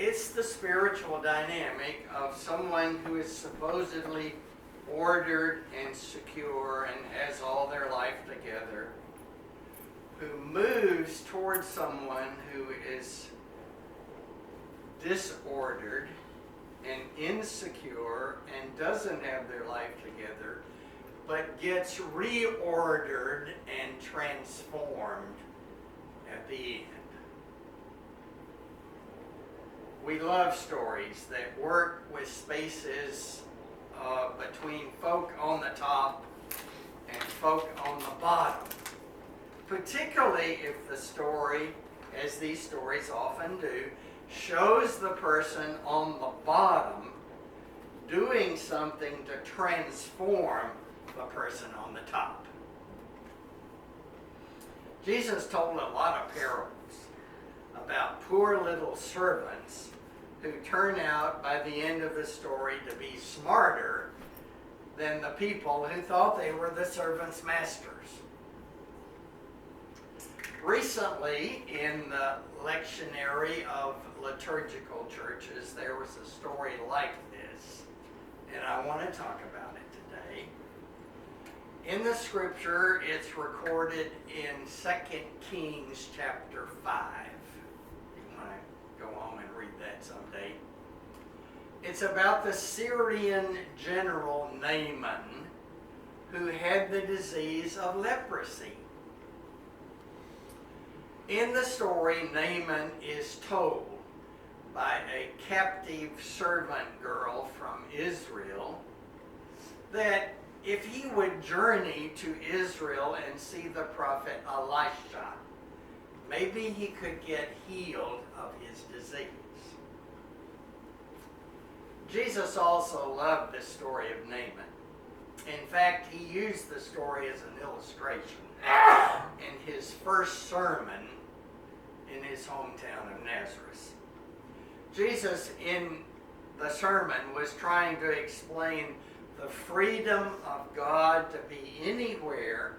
it's the spiritual dynamic of someone who is supposedly ordered and secure and has all their life together, who moves towards someone who is disordered and insecure and doesn't have their life together, but gets reordered and transformed at the end. We love stories that work with spaces between folk on the top and folk on the bottom, particularly if the story, as these stories often do, shows the person on the bottom doing something to transform the person on the top. Jesus told a lot of parables about poor little servants who turn out by the end of the story to be smarter than the people who thought they were the servants' masters. Recently, in the lectionary of liturgical churches, there was a story like this, and I want to talk about it today. In the scripture, it's recorded in 2 Kings chapter 5. You want to go home and read that someday. It's about the Syrian general Naaman, who had the disease of leprosy. In the story, Naaman is told by a captive servant girl from Israel that if he would journey to Israel and see the prophet Elisha, maybe he could get healed of his disease. Jesus also loved the story of Naaman. In fact, he used the story as an illustration in his first sermon in his hometown of Nazareth. Jesus, in the sermon, was trying to explain the freedom of God to be anywhere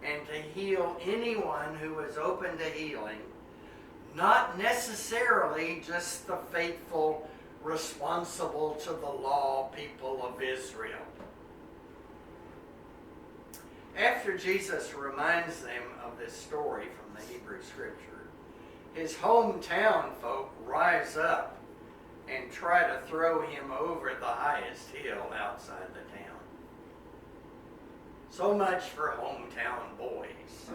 and to heal anyone who is open to healing, not necessarily just the faithful, responsible to the law people of Israel. After Jesus reminds them of this story from the Hebrew Scripture, his hometown folk rise up and try to throw him over the highest hill outside the town. So much for hometown boys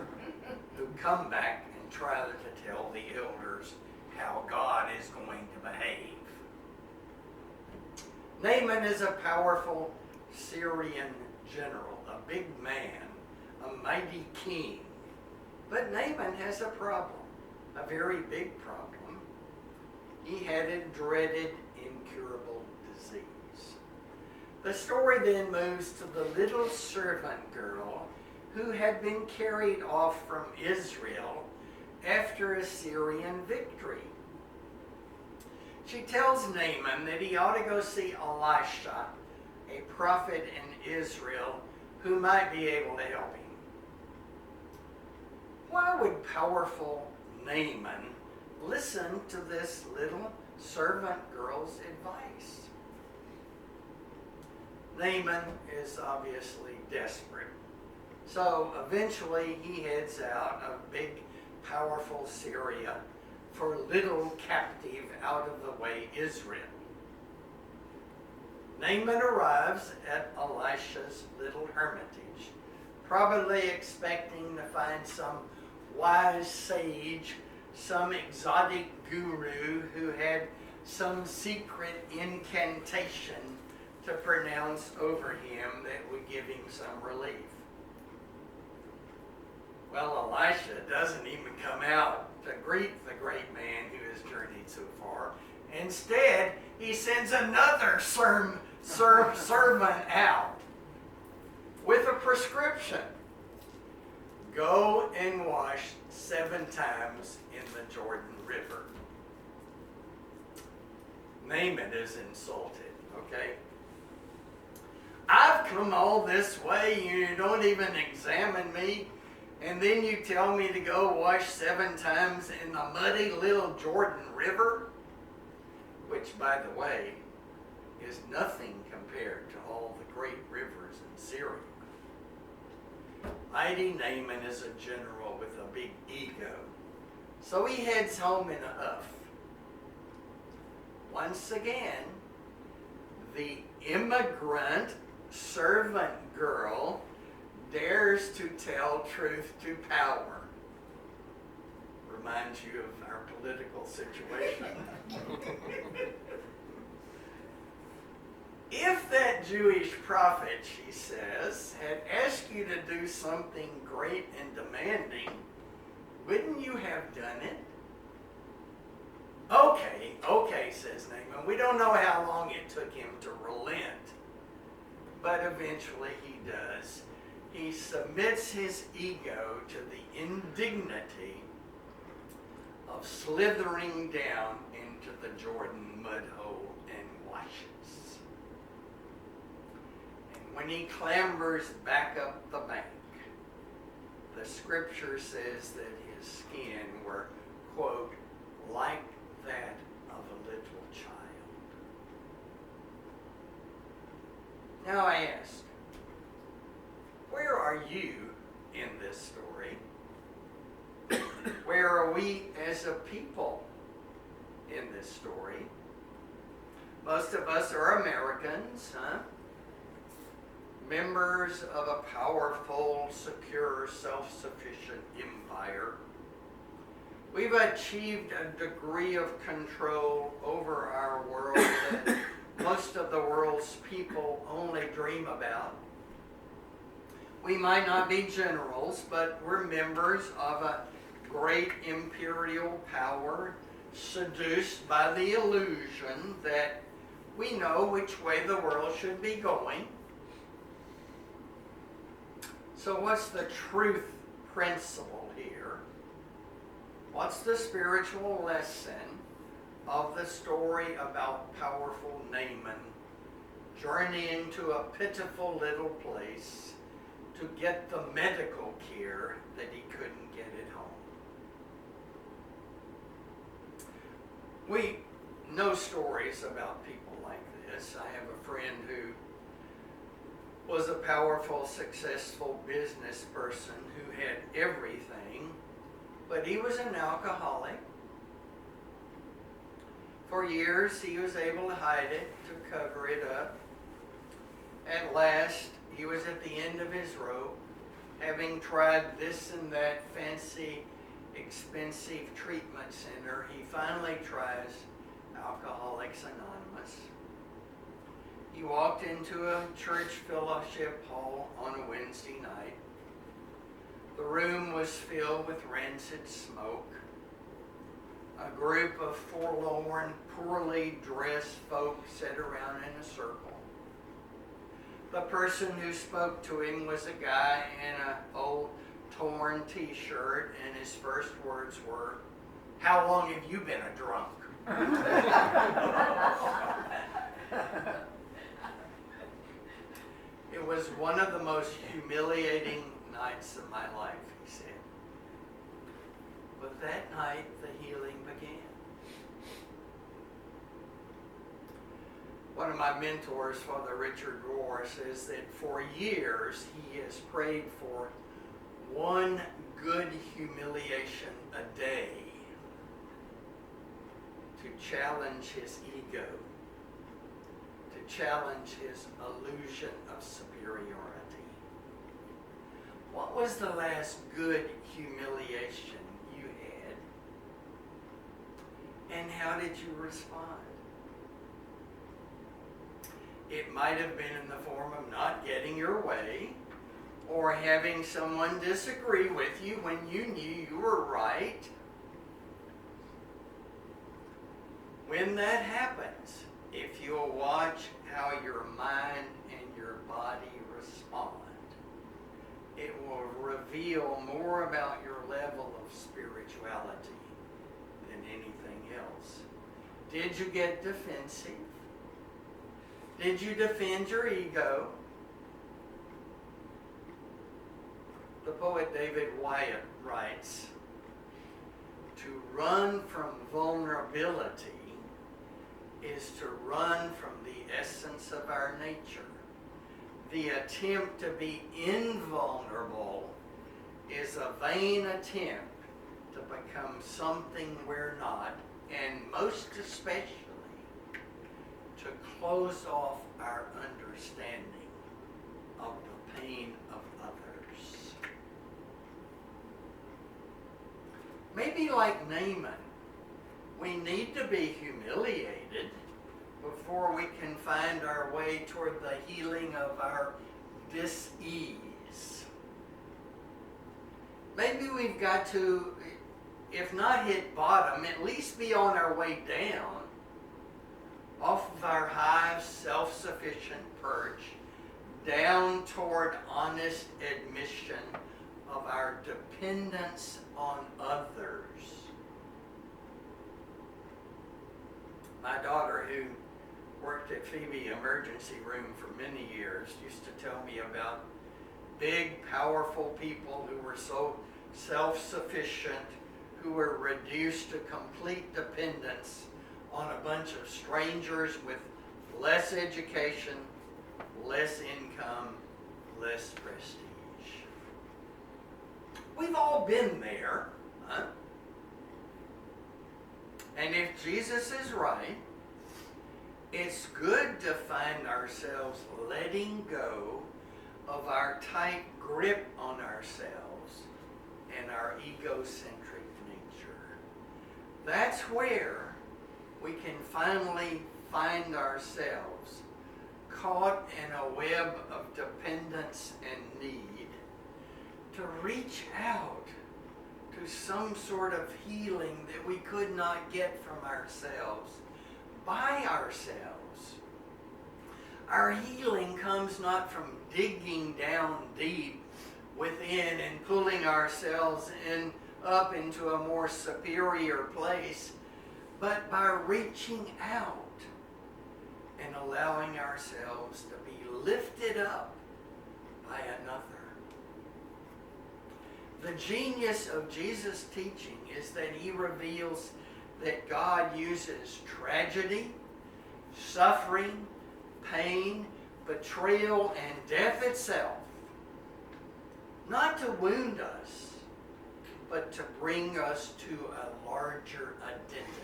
who come back and try to tell the elders how God is going to behave. Naaman is a powerful Syrian general, a big man, a mighty king. But Naaman has a problem, a very big problem. He had a dreaded, incurable disease. The story then moves to the little servant girl who had been carried off from Israel after a Syrian victory. She tells Naaman that he ought to go see Elisha, a prophet in Israel, who might be able to help him. Why would powerful Naaman listen to this little servant girl's advice? Naaman is obviously desperate. So eventually he heads out of big, powerful Syria for little captive, out of the way Israel. Naaman arrives at Elisha's little hermitage, probably expecting to find some wise sage, some exotic guru who had some secret incantation to pronounce over him that would give him some relief. Well, Elisha doesn't even come out to greet the great man who has journeyed so far. Instead, he sends another servant out with a prescription. Go and wash 7 times in the Jordan River. Naaman is insulted, okay? I've come all this way, you don't even examine me, and then you tell me to go wash 7 times in the muddy little Jordan River? which, by the way, is nothing compared to all the great rivers in Syria. Mighty Naaman is a general with a big ego. So he heads home in a huff. Once again, the immigrant servant girl dares to tell truth to power. Reminds you of our political situation. If that Jewish prophet, she says, had asked you to do something great and demanding, wouldn't you have done it? Okay, says Naaman. We don't know how long it took him to relent, but eventually he does. He submits his ego to the indignity of slithering down into the Jordan mud hole and washes. And when he clambers back up the bank, the scripture says that his skin were, quote, like that of a little child. Now I ask, where are you in this story? Where are we as a people in this story? Most of us are Americans, huh? Members of a powerful, secure, self-sufficient empire. We've achieved a degree of control over our world that most of the world's people only dream about. We might not be generals, but we're members of a great imperial power, seduced by the illusion that we know which way the world should be going. So what's the truth principle here? What's the spiritual lesson of the story about powerful Naaman journeying to a pitiful little place to get the medical care that he couldn't get at home? We know stories about people like this. I have a friend who was a powerful, successful business person who had everything, but he was an alcoholic. For years, he was able to hide it, to cover it up. At last, he was at the end of his rope, having tried this and that fancy, expensive treatment center. He finally tries Alcoholics Anonymous. He walked into a church fellowship hall on a Wednesday night. The room was filled with rancid smoke. A group of forlorn, poorly dressed folk sat around in a circle. The person who spoke to him was a guy in an old torn t-shirt, and his first words were, "How long have you been a drunk?" It was one of the most humiliating nights of my life, he said. But that night, the healing began. One of my mentors, Father Richard Rohr, says that for years he has prayed for one good humiliation a day to challenge his ego, to challenge his illusion of superiority. What was the last good humiliation you had? And how did you respond? It might have been in the form of not getting your way, or having someone disagree with you when you knew you were right. When that happens, if you'll watch how your mind and your body respond, it will reveal more about your level of spirituality than anything else. Did you get defensive? Did you defend your ego? The poet David Wyatt writes, "To run from vulnerability is to run from the essence of our nature. The attempt to be invulnerable is a vain attempt to become something we're not, and most especially to close off our understanding of the pain of others. Maybe like Naaman, we need to be humiliated before we can find our way toward the healing of our dis-ease. Maybe we've got to, if not hit bottom, at least be on our way down off of our high self-sufficient perch, down toward honest admission of our dependence on others. My daughter, who worked at Phoebe Emergency Room for many years, used to tell me about big, powerful people who were so self-sufficient, who were reduced to complete dependence on a bunch of strangers with less education, less income, less prestige. We've all been there, huh? And if Jesus is right, it's good to find ourselves letting go of our tight grip on ourselves and our egocentric nature. That's where we can finally find ourselves caught in a web of dependence and need to reach out to some sort of healing that we could not get from ourselves, by ourselves. Our healing comes not from digging down deep within and pulling ourselves up into a more superior place, but by reaching out and allowing ourselves to be lifted up by another. The genius of Jesus' teaching is that he reveals that God uses tragedy, suffering, pain, betrayal, and death itself, not to wound us, but to bring us to a larger identity.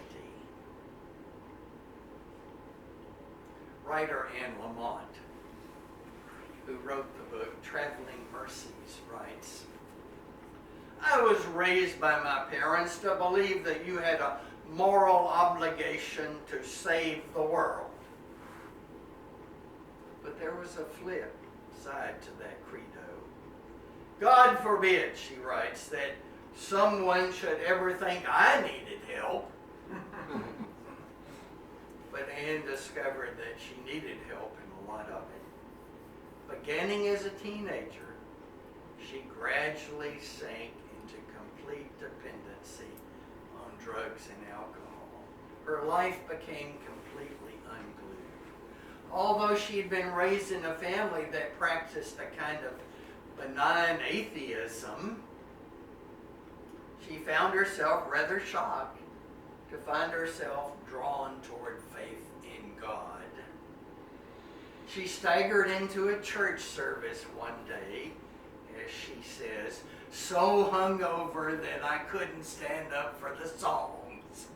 Writer Anne Lamott, who wrote the book Traveling Mercies, writes, I was raised by my parents to believe that you had a moral obligation to save the world. But there was a flip side to that credo. God forbid, she writes, that someone should ever think I needed help. But Anne discovered that she needed help in a lot of it. Beginning as a teenager, she gradually sank into complete dependency on drugs and alcohol. Her life became completely unglued. Although she had been raised in a family that practiced a kind of benign atheism, she found herself rather shocked to find herself drawn toward faith in God. She staggered into a church service one day, as she says, so hungover that I couldn't stand up for the songs.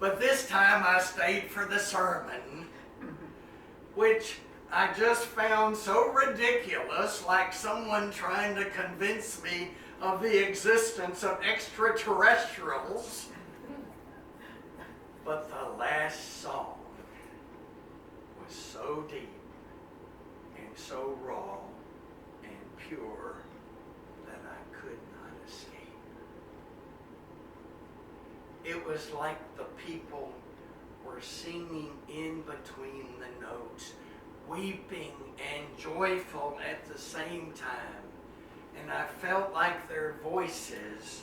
But this time I stayed for the sermon, which I just found so ridiculous, like someone trying to convince me of the existence of extraterrestrials. But the last song was so deep and so raw and pure that I could not escape. It was like the people were singing in between the notes, weeping and joyful at the same time. And I felt like their voices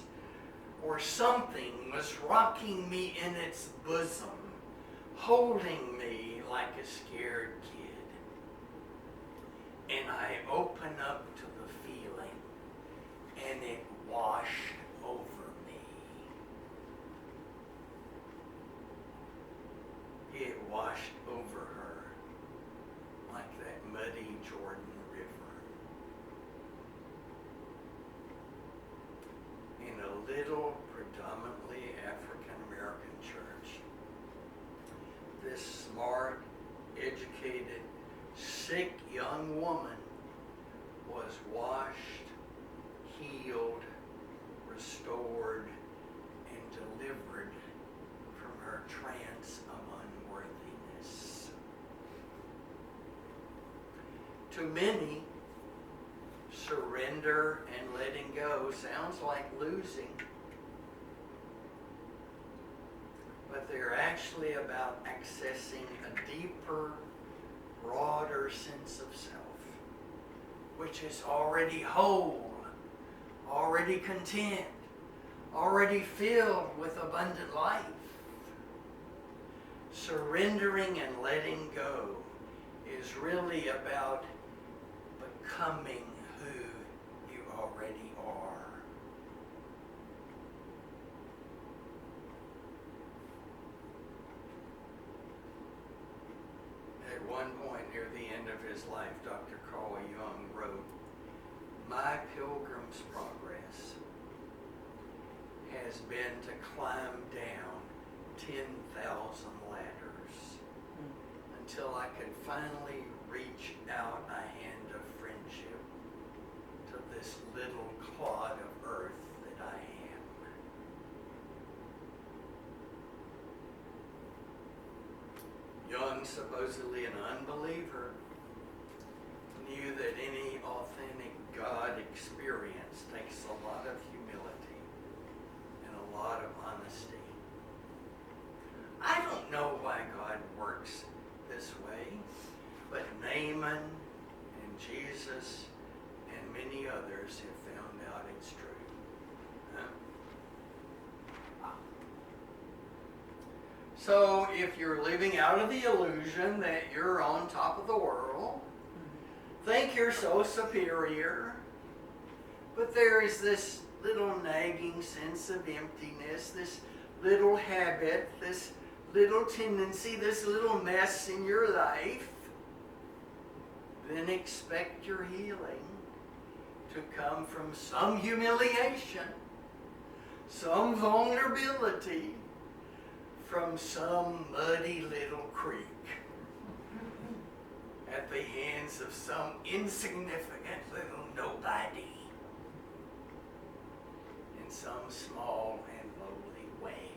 or something was rocking me in its bosom, holding me like a scared kid. And I opened up to the feeling, and it washed over me. washed over her like that muddy Jordan River. In a little, predominantly African-American church, this smart, educated, sick young woman was washed, healed, restored, and delivered from her trance of unworthiness. To many, surrender and letting go sounds like losing, but they're actually about accessing a deeper, broader sense of self, which is already whole, already content, already filled with abundant life. Surrendering and letting go is really about becoming who you already are. At one point near the end of his life, Dr. Carl Jung wrote, "My pilgrim's progress has been to climb down 10,000 ladders until I could finally reach out a hand of friendship to this little clod of earth that I am." Jung, supposedly an unbeliever, knew that any authentic God experience takes a lot of humility and a lot of honesty. I don't know why God works this way, but Naaman and Jesus and many others have found out it's true. So if you're living out of the illusion that you're on top of the world, think you're so superior, but there is this little nagging sense of emptiness, this little habit, this little tendency, this little mess in your life, then expect your healing to come from some humiliation, some vulnerability, from some muddy little creek at the hands of some insignificant little nobody in some small and lowly way.